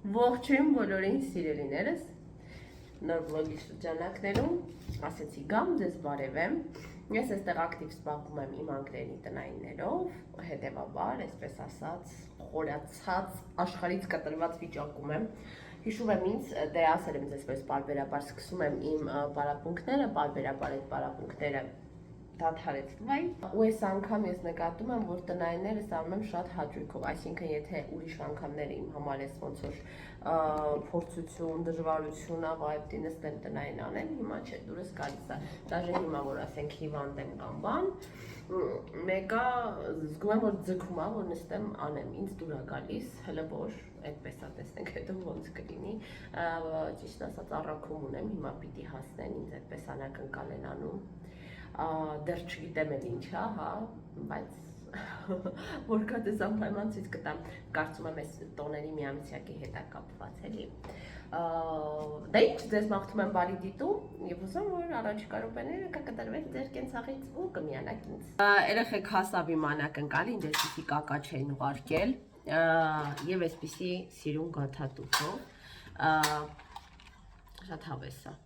Ողջույն բոլորին սիրելիներս, նոր վլոգի շրջանակներում, ասեցի գամ, ձեզ բարևեմ, ես այստեղ ակտիվ սպասում եմ իմ անգլերի տնայիններով, հետևաբար, այսպես ասած, խորացած, աշխարհից կտրված վիճակում եմ, հիշում եմ ինձ, դե ասել եմ ձեզ պես պարբերաբար սկսում եմ իմ պարապմունքները, պարբերաբար այդ պարապմունքները դադարեցվայի, ու այս անգամ ես նկատում եմ, որ տնայիններս անում եմ շատ հաճույքով, այսինքն եթե ուրիշ անգամները իմ համար ես ոնց որ փորձություն, դժվարություն, վայբ նստեմ տնային անեմ, հիմա չէ, դուրս գալիս է, դաժե հիմա որ ասենք հիվանդ եմ կամ բան, մեկը զգում եմ, որ ձգում է, որ նստեմ անեմ, ինձ դուր է գալիս, հələ որ այդպես է տեսնենք հետո ոնց կլինի, ճիշտ ասած առաքում ունեմ, հիմա պիտի հասնեն, ինձ այդպես անակնկալ են անում դեռ չգիտեմ էլ ինչա, հա, բայց որ կատես անպայման ցույց կտամ, կարծում եմ այս տոների միամիջակի հետ է կապված էլի։ Դե ինչ, ձեզ մաղթում եմ բարի դիտում եւ ուզում որ առաջիկա րոպեները կկտրվեք ձեր կենցաղից ու կմիանաք ինձ։ Երեխեք հասավ իմ անակնկալին, ինձ էսպիսի կակա չէին ուղարկել եւ էսպիսի սիրուն գաթատուփով, շատ հավես է։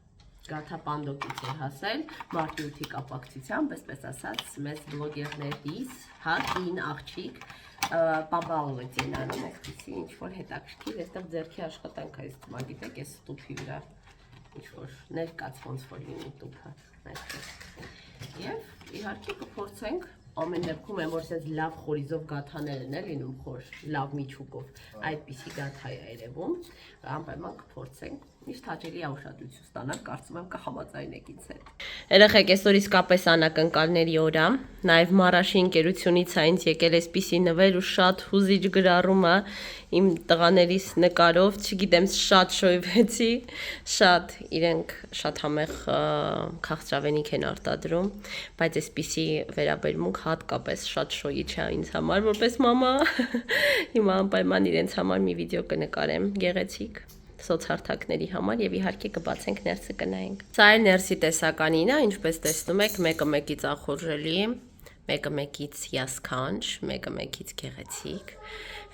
Գաթապանդոկից է հասել, մարտի 8-ի կապակցությամբ, այսպես ասած, մեծ բլոգերներից, հա, կին աղջիկ, պաբալովեց են անում այսպիսի, ինչ-որ հետաքրքիր, այստեղ ձեռքի աշխատանք է, իսկ մա գիտեք, այս տուփի վրա, ինչ-որ ներկաց ոնց որ լինի տուփը, և իհարկե կփորձենք, ամեն դեպքում եմ, որ սենց լավ խորիզով գաթաներ են լինում խոր, լավ միջուկով, այդպիսի գաթա է երևում, անպայման կփորձենք, միշտ հաճելի է ուշադրություն ստանալ, կարծում եմ կհամաձայնեք ինձ հետ։ Երեխեք, այսօր իսկապես անակնկալների օր է, նաև Մարաշի ընկերությունից է ինձ եկել այսպիսի նվեր ու շատ հուզիչ գրառում է իմ տղաներիս նկարով, չգիտեմ, շատ շոյվեցի, շատ իրենք շատ համեղ քաղցրավենիք են արտադրում, բայց այսպիսի վերաբերմունք հատկապես շատ շոյիչ է ինձ համար, որպես մամա, հիմա անպայման իրենց համար մի վիդեո կնկարեմ, գեղեցիկ սոցհարթակների համար եւ իհարկե կբացենք ներսը կնայենք։ Սա է ներսի տեսականին է, ինչպես տեսնում եք, մեկը մեկից ախորժելի, մեկը մեկից հիասքանչ, մեկը մեկից գեղեցիկ։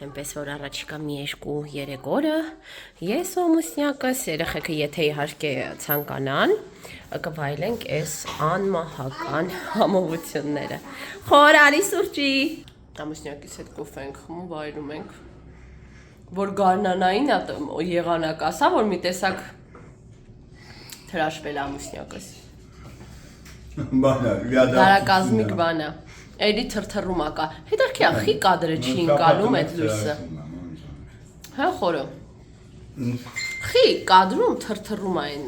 Այնպես որ առաջիկա մի 2-3 օրը ես ու ամուսնյակս, երեխեքը եթե իհարկե ցանկանան, կվայելենք այս անմահական համովությունները։ Խորարի սուրճի։ Ամուսնյակից հետ կոֆե ենք խմում, վայելում ենք։ Որ գարնանային եղանակ ասա, որ մի տեսակ թրաշվել ամուսնյակս։ Բանա, դարակազմիկ բանա, էլի թրթռում ակա, հետարքի ախի կադրը չի ընկալում այդ լույսը։ Հա խորը, խի կադրում թրթռում այն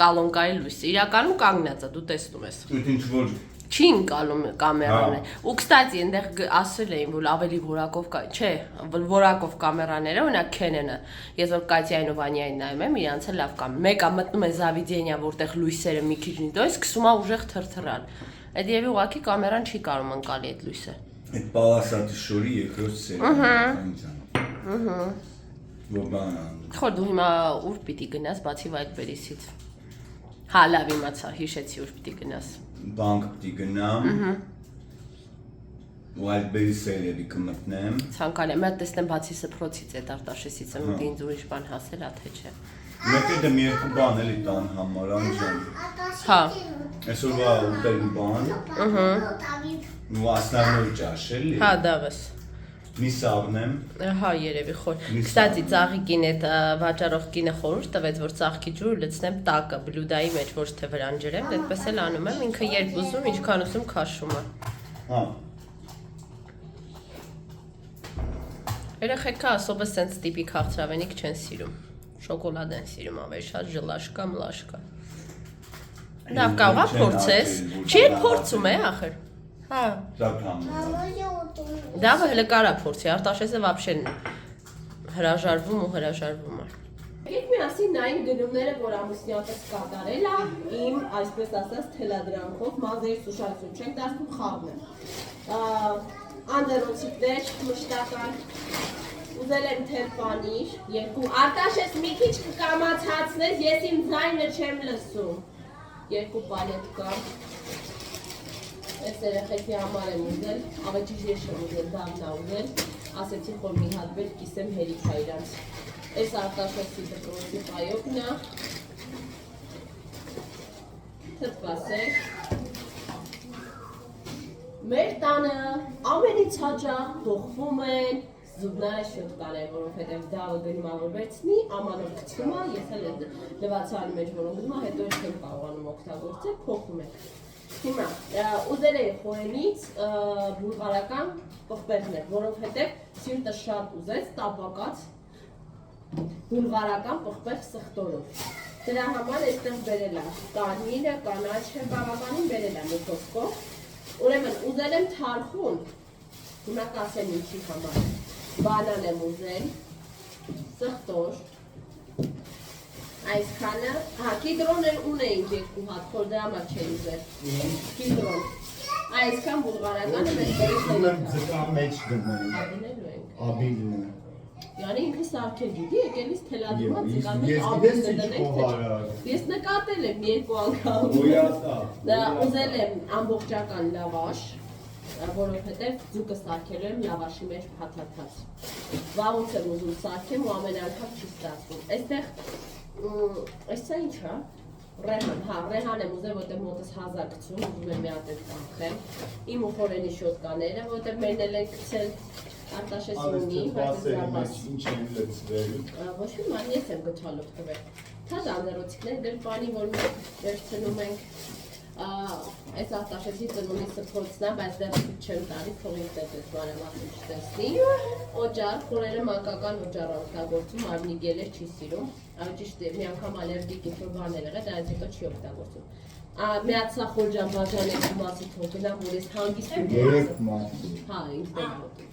կալոնկայի լույսը, իրականում կանգնած է, դու տեսնում ես։ Ինչ որ Չի ընկալում կամերան է, ու կստացի ընդեղ ասել էին, որ ավելի որակով, չէ, որակով կամերաները, ունակ Canon-ը, ես որ Կատյային ու Վանյային նայում եմ, իրանց է լավ կամ, մեկը մտնում է Զավիդենիա, որտեղ լույսերը մի քիչ նիտո, սկսում է ուժեղ թրթռալ, այդ եւի ուղղակի կամերան չի կարող ընկալի այդ լույսը։ Այդ պալասատի շորի երկրորդ սերիա։ Որ բան։ Խոր դու հիմա ուր պիտի գնաս, բացի Վայլբերիսից։ Հա, լավ իմացա, հիշեցի ուր պիտի գնաս։ Բանկ պիտի գնամ։ Wildberry սերիալի կմտնեմ։ Ցանկալի, մի հատ տեսնեմ բացի սփռոցից այդ Արտաշեսից եմ ուտի ինձ ուրիշ բան հասել, ա թե չէ։ Մեկը դեմ երկու բան էլի տան համար անջան։ Հա։ Այսօրվա ուտելու բան։ Ու ասնանոր ճաշ էլի։ Հա, դավես։ Մի սաղնեմ։ Հա, երևի խոր։ Կստացի ծաղիկին այդ վաճառող կինը խորհուրդ տվեց, որ ծաղկի ջուրը լցնեմ տակը, բլյուդայի մեջ, ոչ թե վրան ջրեմ, այդպես էլ անում եմ, ինքը երբ ուզում, ինչքան ուզում քաշում է։ Հա։ Երեխեքը ասոբը սենց տիպի քաղցրավենիք չեն սիրում։ Շոկոլադ են սիրում, ավելի շատ ժլաշկա, մլաշկա։ Լավ կարող է փորձես։ Չի փորձում է ախր։ Հա։ Դավը հələ կարա փորձի, Արտաշեսը вообще հրաժարվում ու հրաժարվում է։ Եկեք միասին նայենք գնումները, որ ամուսնյակս կատարել է, իմ այսպես ասած թելադրանքով, մազերի սուշացում չենք դասում խաղն է։ Անդերոցիկներ, մշտական, ուզել եմ թել պանիր, երկու, Արտաշես մի քիչ կկամացացնես, ես իմ ձայնը չեմ լսում, երկու պալետկա, այս երեխեքի համար եմ ուզել, ավեջիժ ես եմ ուզել, դավն է ուզել, ասեցի խոր մի հատ վեր կիսեմ հերիքա իրանց, Այս արտաշեսի դպրոցի պայոկն է, թրպասեք, մեր տանը ամենից հաճախ փոխվում են զուգները շոտկաներ, որովհետև դավը գնում որ վերցնի, ամանով գցում է, ես էլ լվացարի մեջ որոնք գնում հետո ես չեմ կարողանում օգտագործել, փոխում ենք։ Հիմա, ուզել էի խորենից բուլղարական պղպեղներ, որովհետև սիրտը շատ ուզեց, տապակած բուլղարական պղպեղ սխտորով։ Դրա համար այստեղ բերել է կարմիրը, կանաչը, բավականին բերել է մի խոսքով։ Ուրեմն ուզել եմ թարխուն, հիմա կասեմ ինչի համար։ Բանան եմ ուզել, սխտոր, այսքանը, կիդրոն էլ ունեինք երկու հատ, որ դրա համար չէի ուզել, կիդրոն, այսքան բուլղարականը մեզ բերել ենք։ Ձկա մեջ գնենք, աբիլն է։ Yani ինքը սարքել գիտի, եկելիս թելադրումա ձկան մեջ աբիլը դնենք, ես նկատել եմ երկու անգամ, ուզել եմ ամբողջական լավաշ, որովհետև ձուկը սարքելու եմ լավաշի մեջ փաթաթած։ Վաղուց եմ ուզում սարքեմ ու ամեն անգամ չի ստացվում։ Այստեղ, այսա ինչ է, ռեհան, հա, ռեհան եմ ուզել, որտեղ մոտս 1000 գցում, ուզում եմ մի հատ էլ կանխեմ։ Իմ ու խորենի շոտկաները, որտեղ մերն էլ են գցել Արտաշես ունի, բայց ինչ են լցվել։ Ոչ մի ման ես եմ գտալով տվել։ Թա դանդերոցիկներ դեր բանի, որ վերցնում ենք այս արտաշեսի ծնունի սփոցն է, բայց դեռ չեմ տալի, փողին տես բարեմասում չտեսնի։ Օջար, խորերը մանկական օջար օգտագործում, արմնի գելեր չի սիրում։ Ճիշտ է, մի անգամ ալերգիկ ինչ-որ բաներ եղել, դրանից հետո չի օգտագործում։ Միացա խորժան բաժանեք մասի թողնամ, որ ես հանգիստ եմ։ Հա, ինքն եմ հոտում։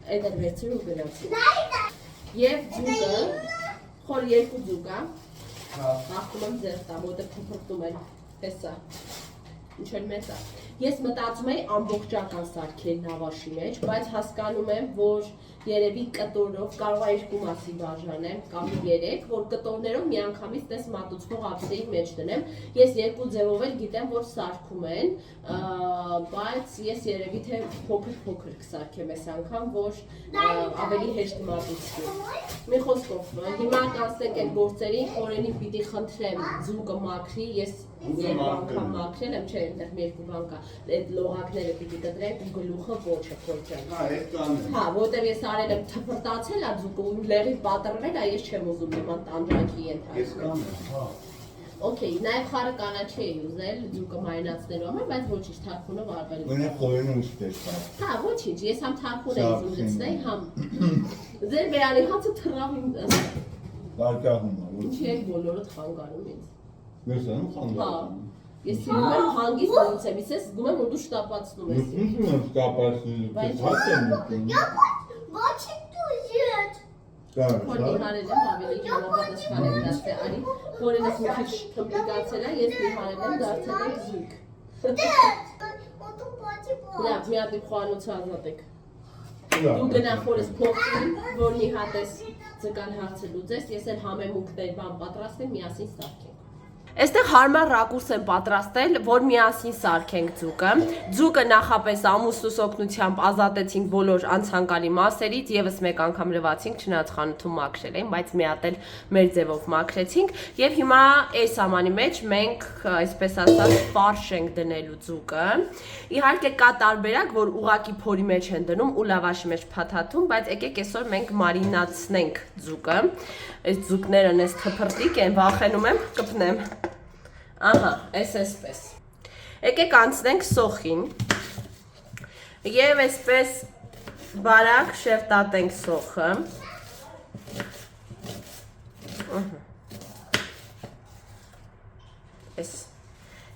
Այդ էլ վերցրու ու գնացի։ Եվ ձուկը, խոր երկու ձուկ է, հաղթում եմ ձեր տամ, որտեղ փրփրտում են, տեսա, ինչ էլ մեծ է։ Ես մտածում էի ամբողջական սարքել նավաշի մեջ, բայց հասկանում եմ, որ երևի կտորով կարող է երկու մասի բաժանեմ, կամ 3, որ կտորներով միանգամից տես մատուցվող ափսեի մեջ դնեմ։ Ես երկու ձևով էլ գիտեմ, որ սարքում են, բայց ես երևի թե փոքր կսարքեմ այս անգամ, որ ավելի հեշտ մատուցվի։ Մի խոսքով, հիմա կանցնենք այդ գործերին, խորենին պիտի խնդրեմ ձուկը մաքրի, ես երկու անգամ մաքրել եմ, չէ, այնտեղ մի երկու բան կա, այդ լողակները պիտի կտրենք ու գլուխը ոչը փորձեմ։ Հա, որտեղ ես արել եմ թփրտացել ա ձուկը ու լեղի պատրվել ա, ես չեմ ուզում նման տանջանքի ենթարկվել։ Okay, նաև խարը կանաչի էի ուզել ձուկը մարինացնելու համար, բայց ոչինչ թարխունով արվել։ Գոնե խորենը ուշտես։ Հա, ոչինչ, ես համ թարխուն էի ուզում լցնել, համ ձեր բերանի հացը թռավ իմ Բարկահում է։ Ինչի եք բոլորդ խանգարում ինձ։ Ես եմ խանգարում։ Ես սիրում եմ հանգիստ լուծեմ, ես զգում եմ, որ դու շտապացնում ես։ Ինչ եմ շտապացնում, ես հաց եմ ուտում։ Ոչինչ դու յետ։ Խորի հարել եմ ավելի համապատասխան եմ դարձել, արի խորենս մի քիչ կոմպլիկացել է, ես մի հարել եմ դարձել եմ զույգ։ Լավ, մի հատ իմ խոհանոցը ազատեք։ Դու գնա խորս փոխին, որ մի հատ ես ձկան հարցը լուծես, ես էլ համեմունքներ բան պատրաստեմ, միասին սարքենք։ Այստեղ հարմար ռակուրս եմ պատրաստել, որ միասին սարքենք ձուկը։ Ձուկը նախապես ամուսնուս օգնությամբ ազատեցինք բոլոր անցանկալի մասերից, եւս մեկ անգամ լվացինք, չնայած խանութում մաքրել էին, բայց մի հատ էլ մեր ձևով մաքրեցինք, եւ հիմա այս ամանի մեջ մենք, այսպես ասած, ֆարշ ենք դնելու ձուկը։ Իհարկե կա տարբերակ, որ ուղակի փորի մեջ են դնում ու լավաշի մեջ փաթաթում, բայց եկեք այսօր մենք մարինացնենք ձուկը։ Այս ձուկներն էս թփրտիկ են, վախենում եմ, կպնեմ։ Ահա, այսպես։ Եկեք անցնենք սոխին։ Եվ այսպես բարակ շերտատենք սոխը։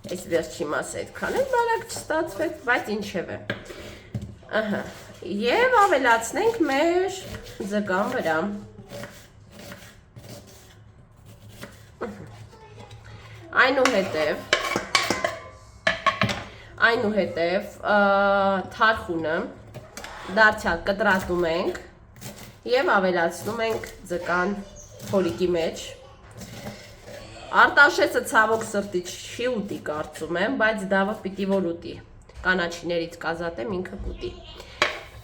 Այս վերջի մասը այդքան էլ բարակ չստացվեց, բայց ինչև է։ Ահա, և ավելացնենք մեր ձկան վրա։ Այնուհետև թարխունը դարձյալ կտրատում ենք և ավելացնում ենք ձկան փորիկի մեջ։ Արտաշեսը ցավոք սրտի չի ուտի կարծում եմ, բայց դավը պիտի որ ուտի։ Կանաչիներից կազատեմ ինքը կուտի։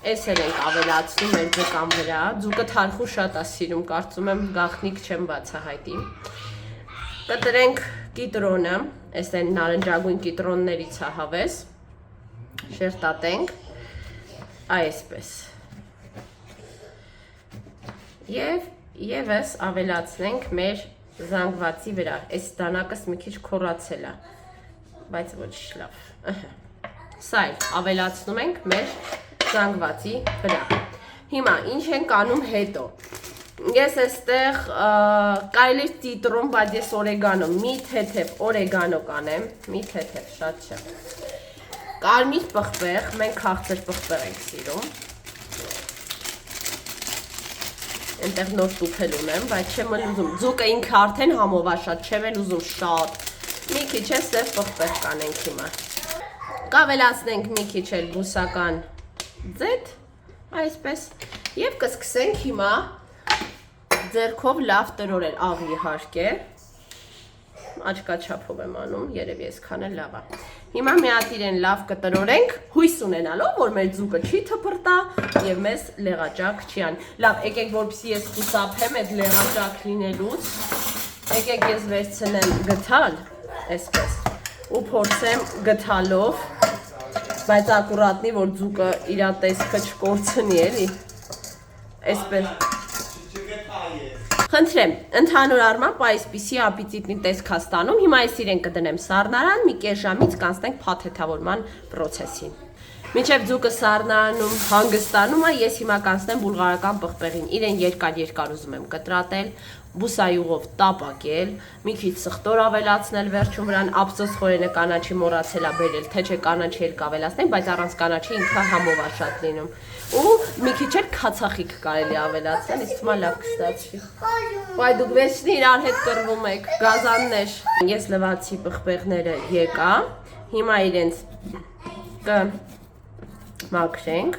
Էս էլ ենք ավելացնում մեր ձկան վրա, ձուկը թարխու շատ է սիրում, կարծում եմ գաղտնիք չեմ բացահայտի։ Կտրենք կիտրոնը, էս են նարնջագույն կիտրոններից է հավես, շերտատենք, այսպես։ Եվ ևս ավելացնենք մեր զանգվածի վրա, այս դանակս մի քիչ քոռացել է, բայց ոչ լավ։ Սա էլ ավելացնում ենք մեր զանգվածի վրա։ Հիմա ինչ ենք անում հետո։ Ես այստեղ կարելի տիտրոն, բայց ես օրեգանո, մի թեթև օրեգանո կանեմ, մի թեթև, շատ չէ։ Կարմիր պղպեղ, մենք քաղցր պղպեղ ենք սիրում։ Այնտեղ նոր տուփել ունեմ, բայց չեմ ուզում։ Ձուկը ինքը արդեն համովաշատ, չեմ էլ ուզում շատ։ Մի քիչ է սև պղպեղ կանենք հիմա։ Կավելացնենք մի քիչ էլ բուսական ձեթ, այսպես, և կսկսենք հիմա ձեռքով լավ տրորել, աղ իհարկե, աչկաչափով եմ անում, երևի այսքանը լավ է։ Հիմա մի հատ իրեն լավ կտրորենք, հույս ունենալով, որ մեր ձուկը չի թփրտա և մեզ լեղաճակ չի անի։ Լավ, եկեք որպեսզի ես խուսափեմ այդ լեղաճակ լինելուց, եկեք ես վերցնեմ գթալ, այսպես, ու փորձեմ գթալով, բայց ակուրատնի, որ ձուկը իրա տեսքը չկորցնի էլի, այսպես։ Խնդրեմ, ընդհանուր առմամբ այսպիսի ապիծիտնի տեսք է ստանում, հիմա ես իրեն կդնեմ սառնարան, մի կես ժամից կանցնենք փաթեթավորման պրոցեսին։ Մինչև ձուկը սառնարանում հանգստանում է, ես հիմա կանցնեմ բուլղարական պղպեղին, իրեն երկար ուզում եմ կտրատել, բուսայուղով տապակել, մի քիչ սխտոր ավելացնել վերջում վրան, ափսոս խորենը կանաչի մոռացել է բերել, թե չէ կանաչի էլ կավելացնենք, բայց առանց կանաչի ինքը համով է շատ լինում։ Ու մի քիչ էլ քացախիք կարելի ավելացնել, իսկ թվում է լավ կստացվի։ Բայ դուք վերջին իրար հետ կռվում եք, գազաններ։ Ես լվացի պղպեղները եկա, հիմա իրենց կմաքրենք։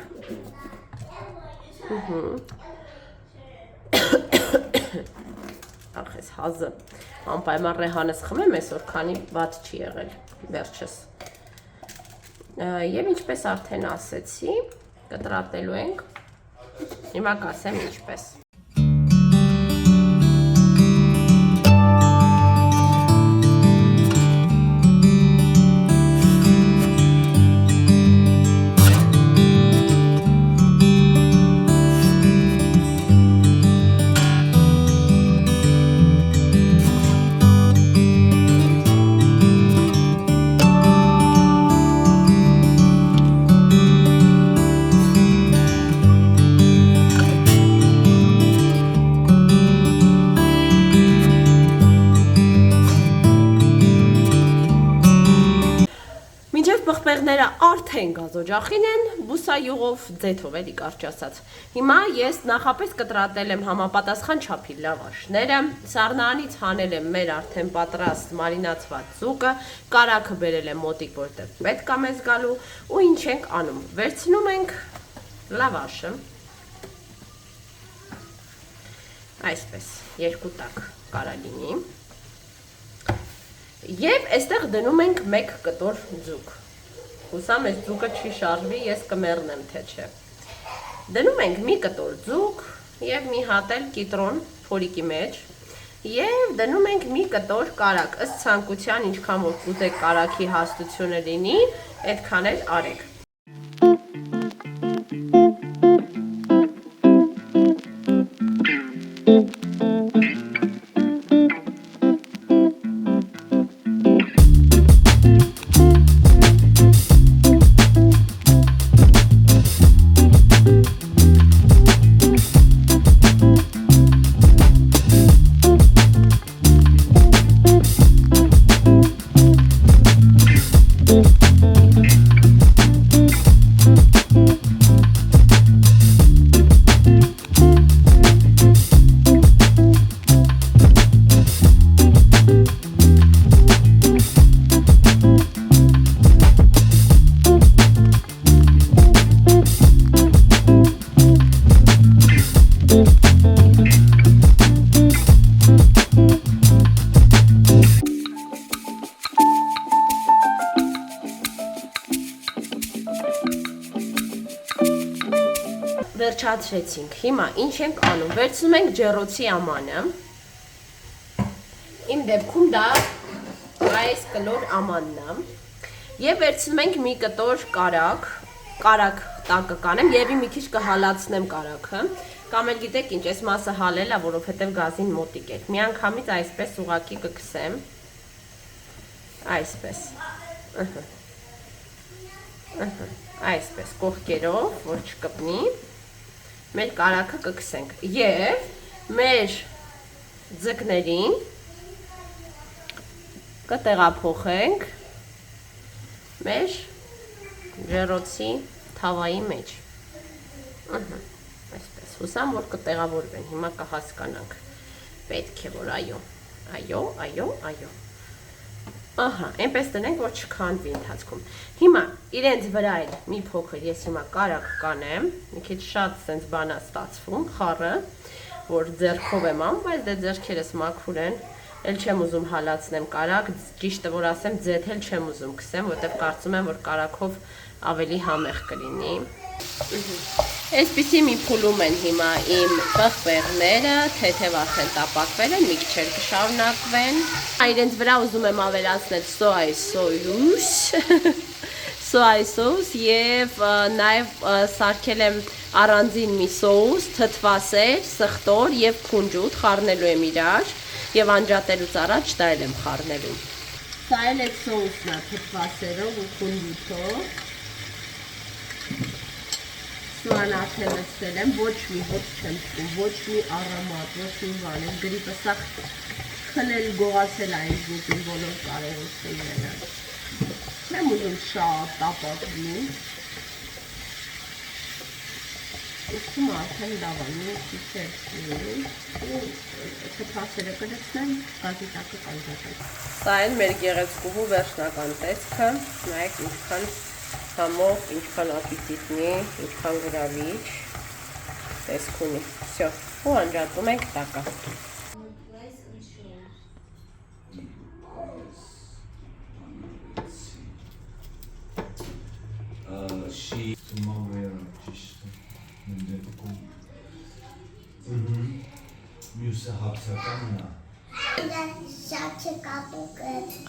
Ախ, ես հազը անպայման ռեհանս խմեմ այսօր, քանի վատ չի եղել վերջս։ Եվ ինչպես արդեն ասեցի, կտրատելու ենք, հիմա կասեմ ինչպես։ Պղպեղները արդեն գազօջախին են, բուսայուղով ձեթով էլի կարճ ասած։ Հիմա ես նախապես կտրատել եմ համապատասխան չափի լավաշները, սառնարանից հանել եմ մեր արդեն պատրաստ մարինացված ձուկը, կարագը բերել եմ մոտիկ, որտեղ պետք է մեզ գալու, ու ինչ ենք անում։ Վերցնում ենք լավաշը, այսպես, երկու տակ կարա լինի, և այստեղ դնում ենք մեկ կտոր ձուկ։ Հուսամ այս ձուկը չի շարժվի, ես կմեռնեմ, թե չէ։ Դնում ենք մի կտոր ձուկ և մի հատ էլ կիտրոն փորիկի մեջ և դնում ենք մի կտոր կարագ, ըստ ցանկության ինչքան որ կուզեք կարագի հաստությունը լինի, այդքան էլ արեք։ հալածրեցինք։ Հիմա ինչ ենք անում։ Վերցնում ենք ջեռոցի ամանը։ Իմ դեպքում դա այս կլոր ամանն է։ Եվ վերցնում ենք մի կտոր կարագ տակը կանեմ եւ մի քիչ կհալացնեմ կարագը։ Կամ էլ գիտեք ինչ, այս մասը հալել է, որովհետեւ գազին մոտիկ է։ Միանգամից այսպես ուղակի կքսեմ։ Այսպես։ Այսպես կողքերով, որ չկպնի, մեր կարագը կքսենք եւ մեր ձկներին կտեղափոխենք մեր ջեռոցի թավայի մեջ։ Այսպես, հուսամ, որ կտեղավորվեն, հիմա կհասկանանք, պետք է, որ այո, ահա, այնպես տնենք, որ չքանդվի ընթացքում։ Հիմա իրենց վրա էլ մի փոքր ես հիմա կարագ կանեմ, մի քիչ շատ սենց բանա ստացվում, խառը, որ ձեռքով եմ անում, բայց դե ձեռքերս մաքուր են, էլ չեմ ուզում հալացնեմ կարագ, ճիշտը որ ասեմ, ձեթել չեմ ուզում քսեմ, որտեղ կարծում եմ, որ կարագով ավելի համեղ կլինի։ Այսպիսի մի փուլում են հիմա իմ պղպեղները, թեթև արդեն տապակվել են, մի քիչ էլ կշարունակվեն։ Իրենց վրա ուզում եմ ավելացնել սոյա սոուս եւ նաեւ սարքել եմ առանձին մի սոուս, թթվասեր, սխտոր եւ քունջուտ խառնելու եմ իրար եւ անջատելուց առաջ դա եմ խառնելու։ Սա էլ է սոուսն է թթվասերով ու քունջուտով։ Սուան արդեն լցրել եմ, ոչ մի հոտ չեմ տում, ոչ մի առամատ, ոչ մի բան, եմ գրիպը սա խլել գողացել այն զուտին բոլոր կարևորությունները։ Չեմ ուզում շատ տապակվի։ Ուսում արդեն լավան, մի քիչ թթվասերը կլցնեմ, գազի տակը կանջատեմ։ Սա են մեր գեղեցկուհու վերջնական տեսքը, նայեք ինչքան համով, ինչքան ապետիտնի, ինչքան գրավիչ տեսք ունի։ Всё, ու անջատում ենք տակը։ Մյուսը հապսականն է։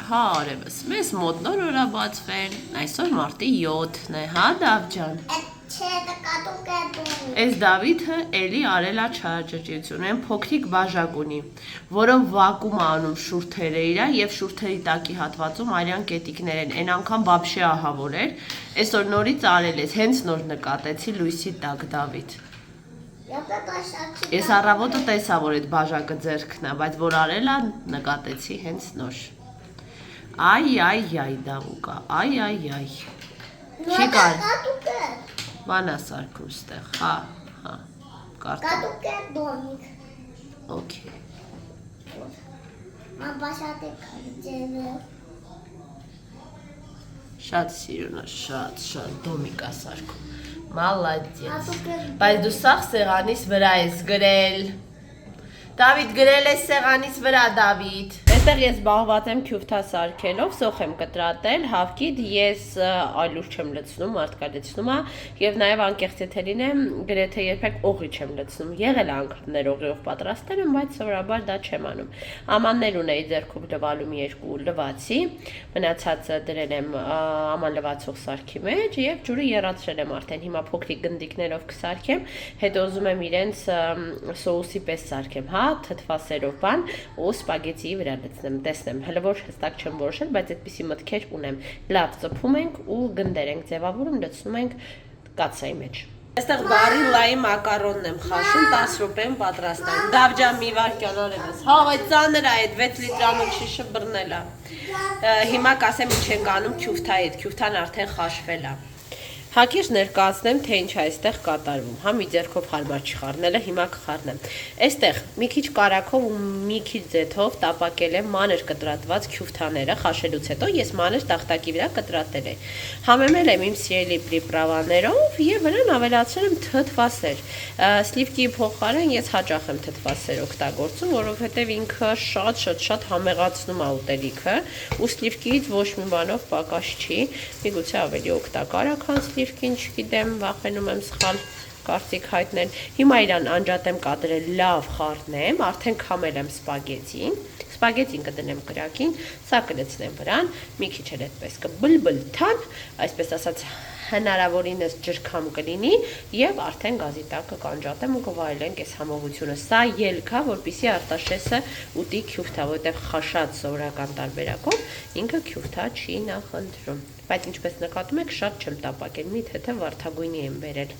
Հա, արևս, մեզ մոտ նոր օր է բացվել, այսօր մարտի 7-ն է, հա Դավջան։ Այս Դավիթը էլի արել է չարաճճիություն, են փոքրիկ բաժակ ունի, որով վակուում է անում շուրթերը իրա եւ շուրթերի տակի հատվածում արյան կետիկներ են, այն անգամ բաբշե ահավոր էր, այսօր նորից արել ես, հենց նոր նկատեցի լույսի տակ Դավիթ։ Ես առավոտը տեսա, որ այդ բաժակը ձեռքն է, բայց որ արել է, նկատեցի հենց նոր։ Այ, Դավուկա, այ։ Չի կար։ Բանա սարքում ստեղ, հա, կարտում։ Okay։ Շատ սիրուն է, շատ դոմիկ է սարքում։ Մալադյես։ Բայց դու սաղ սեղանիս վրա ես գրել։ Դավիթ, գրել ես սեղանիս վրա, Դավիթ։ Այստեղ ես զբաղված եմ քյուֆթա սարքելով, սոխ եմ կտրատել, հավքիդ ես այլուր չեմ լցնում, մարդկա լցնում է, եւ նաեւ անկեղծ եթե լինեմ, գրեթե երբեք օղի չեմ լցնում։ Եղել է անգամներ օղիով պատրաստել եմ, բայց սովորաբար դա չեմ անում։ Ամաններ ունեի ձեռքով լվալու մի երկու լվացի, մնացածը դրել եմ աման լվացող սարքի մեջ եւ ջուրը եռացրել եմ արդեն։ Հիմա փոքրիկ գնդիկներով կսարքեմ, հետո ուզում եմ իրենց սոուսի պես սարքեմ, հա, թթվասերով բան ու սպագետիի վրա լցնեմ, տեսնեմ, հələ որ հստակ չեմ որոշել, բայց այդպիսի մտքեր ունեմ։ Լավ ծփում ենք ու գնդեր ենք ձևավորում, լցնում ենք կացայի մեջ։ Այստեղ բարիլայի մակարոնն եմ խաշում, 10 րոպեում պատրաստում։ Դավջան մի վարքյան արևս։ Հա, այդ ծանր է այդ 6 լիտրանոց շիշը բռնել է։ Հիմա կասեմ ինչ ենք անում քյուֆթայի հետ, քյուֆթան արդեն խաշվել է։ Հակիրճ ներկայացնեմ, թե ինչ է այստեղ կատարվում, հա մի ձեռքով հարմար չխառնելը, հիմա կխառնեմ։ Այստեղ մի քիչ կարագով ու մի քիչ ձեթով տապակել եմ մանր կտրատված քյուֆթաները, խաշելուց հետո ես մանր տախտակի վրա կտրատել եմ։ Համեմել եմ իմ սիրելի պրիպրավաներով եւ վրան ավելացրել եմ թթվասեր։ Սլիվկի փոխարեն ես հաճախ եմ թթվասեր օգտագործում, որովհետեւ ինքը շատ համեղացնում է ուտելիքը, ու սլիվկից ոչ մի բանով պակաս չի, միգուցե ավելի օգտակար է, քան սլիվկին, չգիտեմ, վախենում եմ սխալ կարծիք հայտնել։ Հիմա իրան անջատեմ կադրել լավ խառնեմ, արդեն քամել եմ սպագետին։ Սպագետին կդնեմ կրակին, սա կլցնեմ վրան, մի քիչ էլ այդպես կբլբլթան, այսպես ասած հնարավորինս ջրքամ կլինի եւ արդեն գազի տակը կանջատեմ ու կվայելենք այս համովությունը։ Սա ելք է, որպեսզի Արտաշեսը ուտի քյուրթա, որտեղ խաշած սովորական տարբերակով ինքը քյուրթա չի նախընտրում։ Բայց ինչպես նկատում եք, շատ չեմ տապակել, մի թեթև վարդագույնի եմ բերել։